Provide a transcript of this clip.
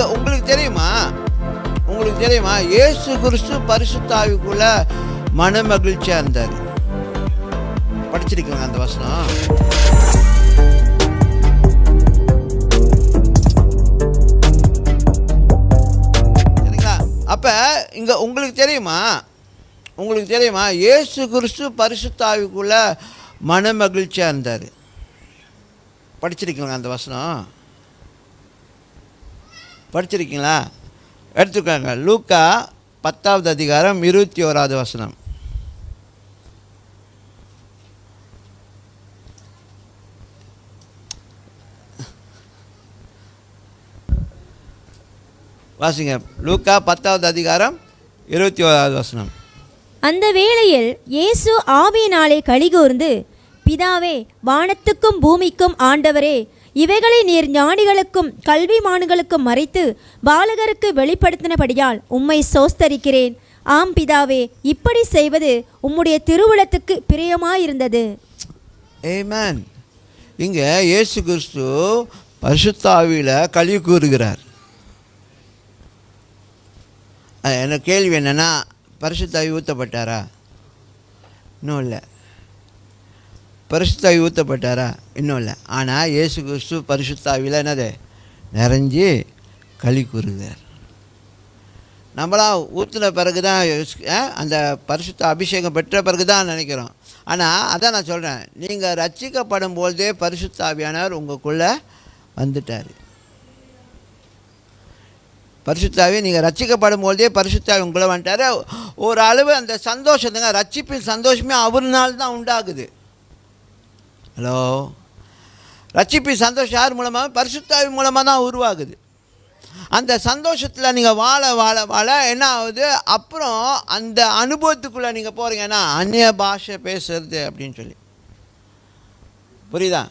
இங்கே உங்களுக்கு தெரியுமா இயேசு கிறிஸ்து பரிசுத்த ஆவிக்குள்ள மன மகிழ்ச்சியாக இருந்தார். படிச்சிருக்கீங்க அந்த வசனம்? சரிங்களா? அப்போ இங்கே உங்களுக்கு தெரியுமா இயேசு கிறிஸ்து பரிசுத்த ஆவிக்குள்ள மன மகிழ்ச்சியாக இருந்தார். படிச்சிருக்கீங்களா அந்த வசனம்? படிச்சிருக்கீங்களா? எடுத்துக்கோங்க. லூக்கா 10வது அதிகாரம் 21வது வசனம். வாசிங்க. லூக்கா 10வது அதிகாரம் 21வது வசனம். அந்த வேளையில் இயேசு ஆவியினாலே களிகூர்ந்து, பிதாவே, வானத்துக்கும் பூமிக்கும் ஆண்டவரே, இவைகளை நீர் ஞானிகளுக்கும் கல்விமான்களுக்கும் மறைத்து பாலகருக்கு வெளிப்படுத்தினபடியால் உம்மை சோஸ்தரிக்கிறேன். ஆம் பிதாவே, இப்படி செய்வது உம்முடைய திருவுளத்துக்கு பிரியமாயிருந்தது. ஆமென். இங்கே இயேசு கிறிஸ்து பரிசுத்த ஆவியில் களி கூறுகிறார். எனக்கு கேள்வி என்னென்னா, பரிசுத்த ஆவி ஊற்றப்பட்டாரா? இன்னும் இல்லை. பரிசுத்த ஆவி ஊற்றப்பட்டாரா? இன்னும் இல்லை. ஆனால் இயேசு கிறிஸ்து பரிசுத்த ஆவியில் என்னது நிறைஞ்சி களி கூறுகிறார். நம்மளாம் ஊற்றின பிறகு தான் அந்த பரிசுத்த அபிஷேகம் பெற்ற பிறகு தான் நினைக்கிறோம். ஆனால் அதான் நான் சொல்கிறேன், நீங்கள் ரட்சிக்கப்படும் போதே பரிசுத்த ஆவியானவர் உங்களுக்குள்ளே வந்துட்டார். பரிசுத்தாவி நீங்கள் ரட்சிக்கப்படும் போதே பரிசுத்தாவி உங்களை வந்துட்டார். ஒரு அளவு அந்த சந்தோஷத்துங்க, ரட்சிப்பின் சந்தோஷமே அவர்னால தான் உண்டாகுது. ஹலோ, ரட்சிப்பின் சந்தோஷம் யார் மூலமாக? பரிசுத்தாவி மூலமாக தான் உருவாகுது. அந்த சந்தோஷத்தில் நீங்கள் வாழ என்ன ஆகுது? அப்புறம் அந்த அனுபவத்துக்குள்ளே நீங்கள் போகிறீங்கன்னா அந்நிய பாஷை பேசுறது அப்படின்னு சொல்லி, புரியுதா?